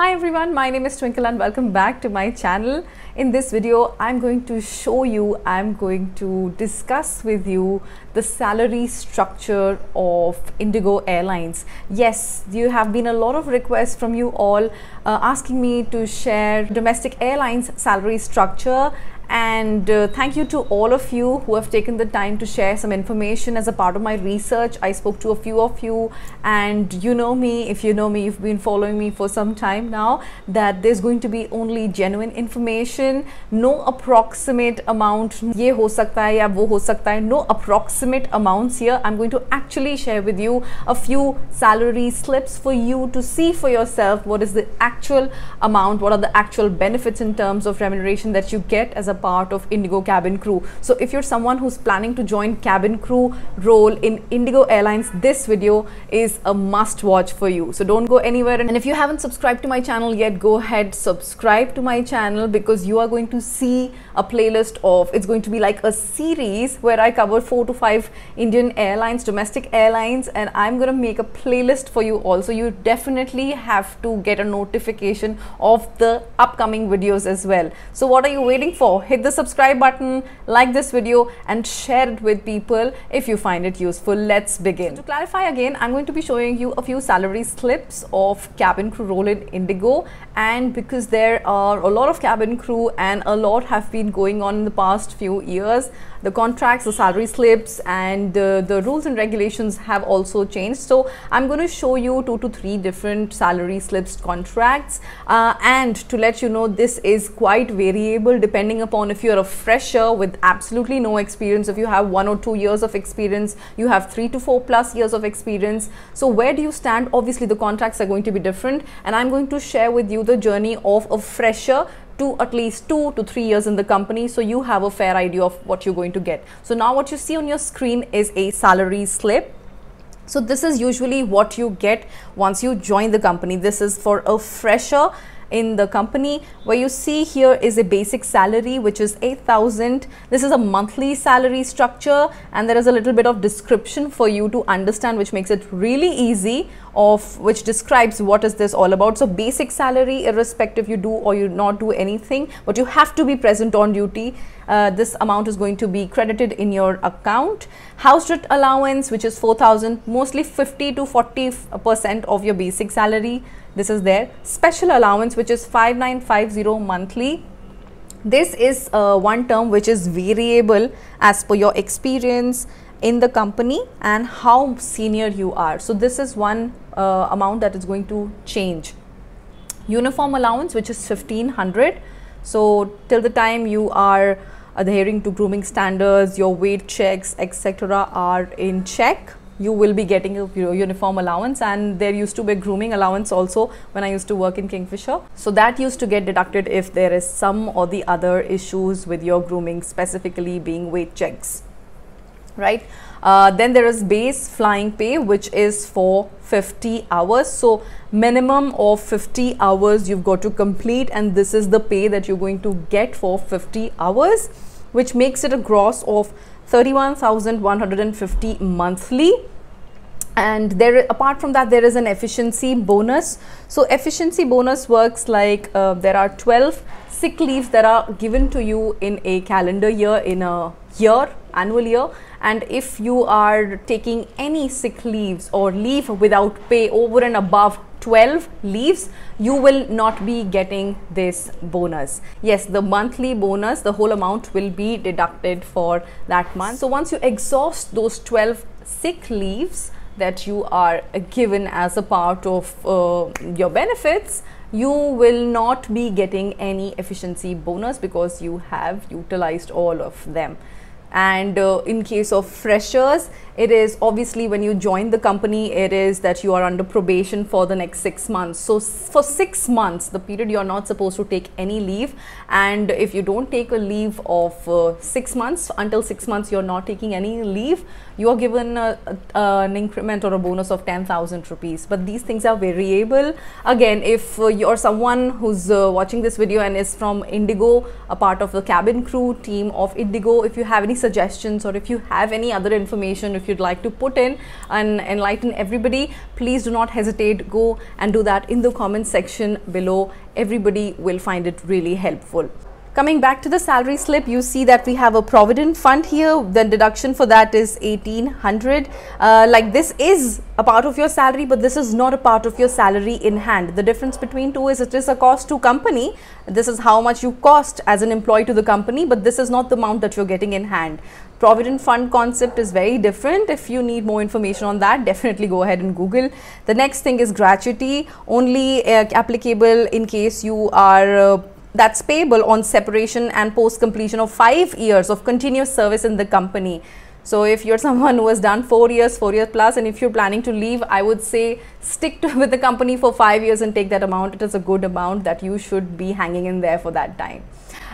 Hi everyone, my name is Twinkle and welcome back to my channel. In this video, I'm going to discuss with you the salary structure of Indigo Airlines. Yes, there have been a lot of requests from you all asking me to share domestic airlines salary structure. And thank you to all of you who have taken the time to share some information as a part of my research. I spoke to a few of you, and you know me, if you know me, you've been following me for some time now, that there's going to be only genuine information, no approximate amount, ye ho sakta hai ya wo ho sakta hai, no approximate amounts here. I'm going to actually share with you a few salary slips for you to see for yourself what is the actual amount, what are the actual benefits in terms of remuneration that you get as a part of Indigo cabin crew. So if you're someone who's planning to join cabin crew role in Indigo Airlines, this video is a must watch for you. So don't go anywhere, and if you haven't subscribed to my channel yet, go ahead, subscribe to my channel, because you are going to see a playlist of, it's going to be like a series where I cover 4 to 5 Indian airlines, domestic airlines, and I'm going to make a playlist for you also. You definitely have to get a notification of the upcoming videos as well. So what are you waiting for? Hit the subscribe button, like this video, and share it with people if you find it useful. Let's begin. To clarify again, I'm going to be showing you a few salary slips of cabin crew role in Indigo, and because there are a lot of cabin crew and a lot have been going on in the past few years, the contracts, the salary slips, and the rules and regulations have also changed. So I'm going to show you 2 to 3 different salary slips contracts, and to let you know, this is quite variable depending upon if you're a fresher with absolutely no experience, if you have 1 or 2 years of experience, you have 3 to 4 plus years of experience. So where do you stand? Obviously the contracts are going to be different, and I'm going to share with you the journey of a fresher to at least 2 to 3 years in the company, so you have a fair idea of what you're going to get. So now what you see on your screen is a salary slip. So this is usually what you get once you join the company. This is for a fresher in the company. Where you see here is a basic salary, which is 8,000. This is a monthly salary structure, and there is a little bit of description for you to understand, which makes it really easy, of which describes what is this all about. So basic salary, irrespective you do or you not do anything, but you have to be present on duty, this amount is going to be credited in your account. House rent allowance, which is 4,000, mostly 50 to 40% of your basic salary. This is there. Special allowance, which is 5,950 monthly. This is one term which is variable as per your experience in the company and how senior you are. So this is one amount that is going to change. Uniform allowance, which is 1,500. So till the time you are adhering to grooming standards, your weight checks, etc. are in check, you will be getting a uniform allowance. And there used to be a grooming allowance also when I used to work in Kingfisher. So that used to get deducted if there is some or the other issues with your grooming, specifically being weight checks, right? Then there is base flying pay, which is for 50 hours. So minimum of 50 hours you've got to complete, and this is the pay that you're going to get for 50 hours, which makes it a gross of 31,150 monthly. And there, apart from that, there is an efficiency bonus. So efficiency bonus works like there are 12 sick leaves that are given to you in a calendar year, in a year, annual year, and if you are taking any sick leaves or leave without pay over and above 12 leaves, you will not be getting this bonus. Yes, the monthly bonus, the whole amount will be deducted for that month. So once you exhaust those 12 sick leaves that you are given as a part of your benefits, you will not be getting any efficiency bonus because you have utilized all of them. And in case of freshers, it is obviously when you join the company, it is that you are under probation for the next 6 months. So for 6 months, the period, you are not supposed to take any leave. And if you don't take a leave of 6 months, until 6 months you're not taking any leave, you are given an increment or a bonus of 10,000 rupees. But these things are variable. Again, if you're someone who's watching this video and is from Indigo, a part of the cabin crew team of Indigo, if you have any suggestions, or if you have any other information if you'd like to put in and enlighten everybody, please do not hesitate. Go and do that in the comment section below. Everybody will find it really helpful. Coming back to the salary slip, you see that we have a Provident Fund here. The deduction for that is 1800. Like, this is a part of your salary, but this is not a part of your salary in hand. The difference between two is it is a cost to company. This is how much you cost as an employee to the company, but this is not the amount that you're getting in hand. Provident Fund concept is very different. If you need more information on that, definitely go ahead and Google. The next thing is Gratuity, only applicable in case you are that's payable on separation and post completion of 5 years of continuous service in the company. So if you're someone who has done 4 years plus, and if you're planning to leave, I would say stick with the company for 5 years and take that amount. It is a good amount that you should be hanging in there for that time.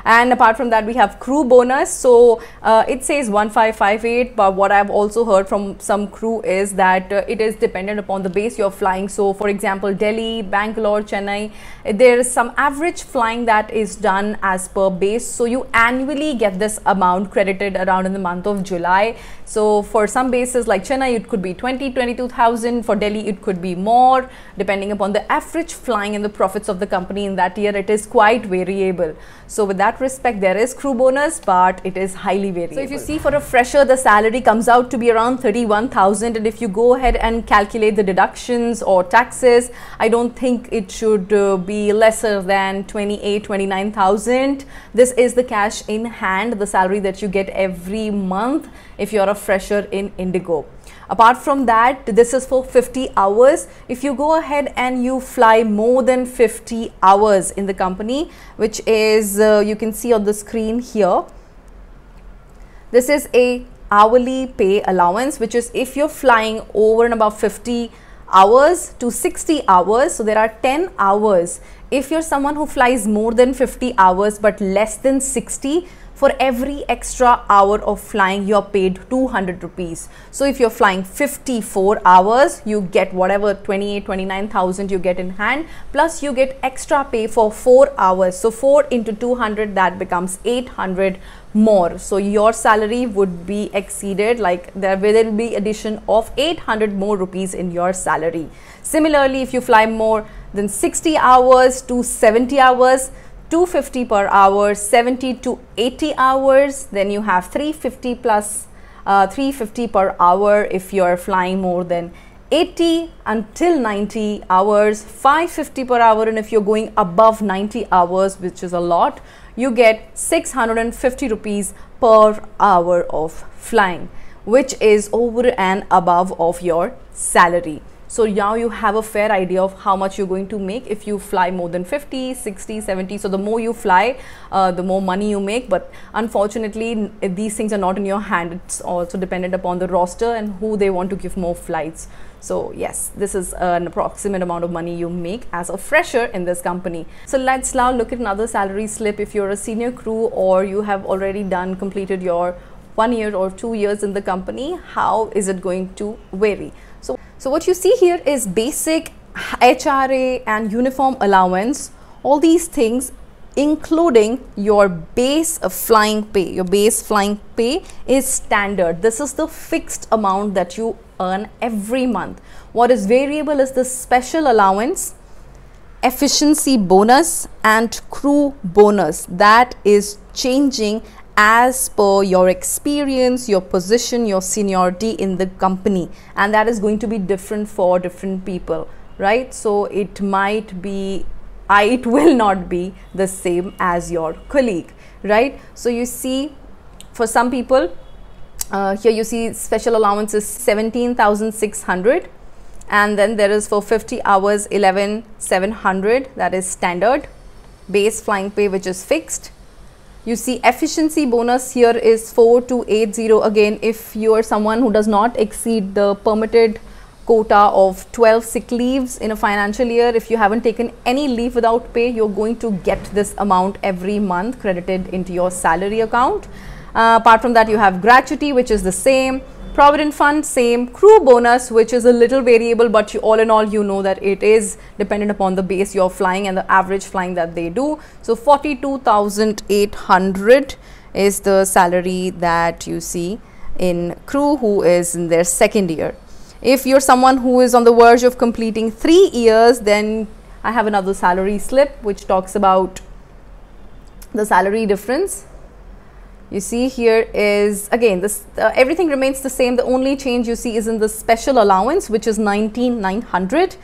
And apart from that, we have crew bonus. So it says 1558, but what I've also heard from some crew is that it is dependent upon the base you're flying. So for example, Delhi, Bangalore, Chennai, there is some average flying that is done as per base. So you annually get this amount credited around in the month of July. So for some bases like Chennai, it could be 22,000. For Delhi, it could be more, depending upon the average flying and the profits of the company in that year. It is quite variable. So with that respect, there is crew bonus, but it is highly variable. So if you see, for a fresher, the salary comes out to be around 31,000, and if you go ahead and calculate the deductions or taxes, I don't think it should be lesser than 29,000. This is the cash in hand, the salary that you get every month if you're a fresher in Indigo. Apart from that, this is for 50 hours. If you go ahead and you fly more than 50 hours in the company, which is you can see on the screen here, this is a hourly pay allowance, which is if you're flying over and above 50 hours to 60 hours. So there are 10 hours. If you're someone who flies more than 50 hours but less than 60, for every extra hour of flying, you're paid 200 rupees. So if you're flying 54 hours, you get whatever 29,000 you get in hand, plus you get extra pay for 4 hours. So 4 into 200, that becomes 800 more. So your salary would be exceeded, like there will be addition of 800 more rupees in your salary. Similarly, if you fly more than 60 hours to 70 hours, 250 per hour, 70 to 80 hours, then you have 350 plus 350 per hour if you are flying more than 80 until 90 hours, 550 per hour, and if you're going above 90 hours, which is a lot, you get 650 rupees per hour of flying, which is over and above of your salary. So now you have a fair idea of how much you're going to make if you fly more than 50, 60, 70. So the more you fly, the more money you make. But unfortunately, these things are not in your hand. It's also dependent upon the roster and who they want to give more flights. So yes, this is an approximate amount of money you make as a fresher in this company. So let's now look at another salary slip. If you're a senior crew or you have already completed your 1 year or 2 years in the company, how is it going to vary? So what you see here is basic, HRA and uniform allowance. All these things, including your base flying pay. Your base flying pay is standard. This is the fixed amount that you earn every month. What is variable is the special allowance, efficiency bonus and crew bonus. That is changing as per your experience, your position, your seniority in the company, and that is going to be different for different people, right? So it might be, it will not be the same as your colleague, right? So you see, for some people, here you see special allowance is 17,600, and then there is for 50 hours 11,700, that is standard. Base flying pay, which is fixed. You see efficiency bonus here is 4280. Again, if you are someone who does not exceed the permitted quota of 12 sick leaves in a financial year, if you haven't taken any leave without pay, you're going to get this amount every month credited into your salary account. Apart from that, you have gratuity, which is the same. Provident Fund, same. Crew bonus, which is a little variable, but all in all, you know that it is dependent upon the base you're flying and the average flying that they do. So 42,800 is the salary that you see in Crew, who is in their second year. If you're someone who is on the verge of completing 3 years, then I have another salary slip which talks about the salary difference. You see here is again this everything remains the same. The only change you see is in the special allowance, which is 19,900.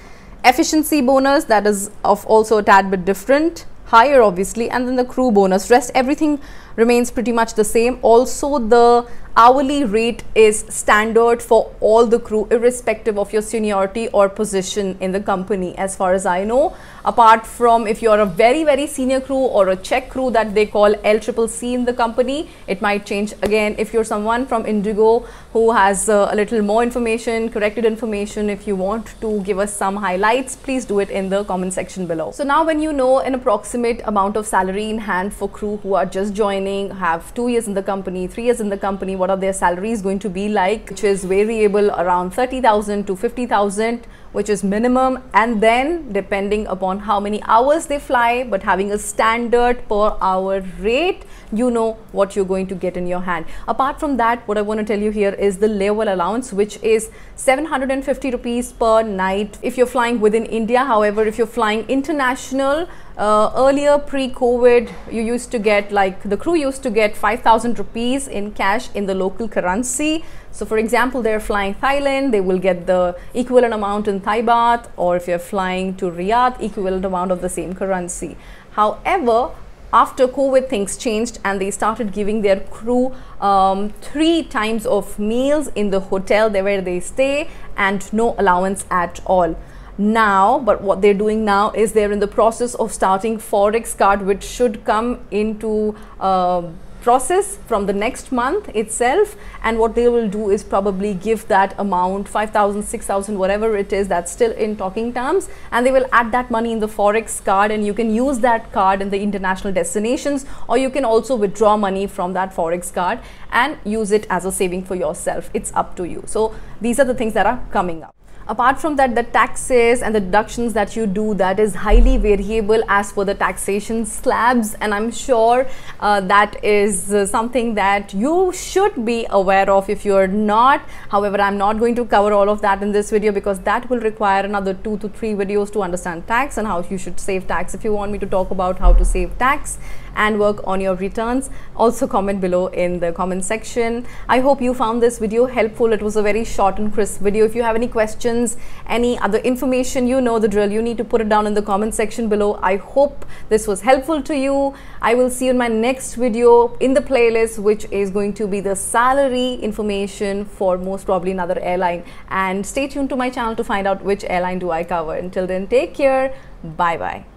Efficiency bonus, that is of also a tad bit different, higher obviously, and then the crew bonus. Rest everything remains pretty much the same. Also the hourly rate is standard for all the crew, irrespective of your seniority or position in the company, as far as I know, apart from if you are a very senior crew or a check crew that they call LCCC in the company. It might change again. If you're someone from Indigo who has a little more information, corrected information, if you want to give us some highlights, please do it in the comment section below. So now when you know an approximate amount of salary in hand for crew who are just joining, have 2 years in the company, 3 years in the company, what are their salaries going to be like, which is variable around 30,000 to 50,000, which is minimum, and then depending upon how many hours they fly, but having a standard per hour rate, you know what you're going to get in your hand. Apart from that, what I want to tell you here is the layover allowance, which is 750 rupees per night if you're flying within India. However, if you're flying international, earlier pre-COVID, you used to get, like the crew used to get 5,000 rupees in cash in the local currency. So for example, they're flying Thailand, they will get the equivalent amount in Thai baht, or if you're flying to Riyadh, equivalent amount of the same currency. However, after COVID, things changed and they started giving their crew 3 times of meals in the hotel where they stay, and no allowance at all. Now, but what they're doing now is they're in the process of starting Forex card, which should come into process from the next month itself, and what they will do is probably give that amount 5,000, 6,000, whatever it is, that's still in talking terms, and they will add that money in the Forex card, and you can use that card in the international destinations, or you can also withdraw money from that Forex card and use it as a saving for yourself. It's up to you. So these are the things that are coming up. Apart from that, the taxes and the deductions that you do, that is highly variable as per the taxation slabs, and I'm sure that is something that you should be aware of if you're not. However, I'm not going to cover all of that in this video because that will require another 2 to 3 videos to understand tax and how you should save tax. If you want me to talk about how to save tax and work on your returns, also comment below in the comment section. I hope you found this video helpful. It was a very short and crisp video. If you have any questions, any other information, you know the drill. You need to put it down in the comment section below. I hope this was helpful to you. I will see you in my next video in the playlist, which is going to be the salary information for most probably another airline. And stay tuned to my channel to find out which airline do I cover. Until then, take care. Bye bye.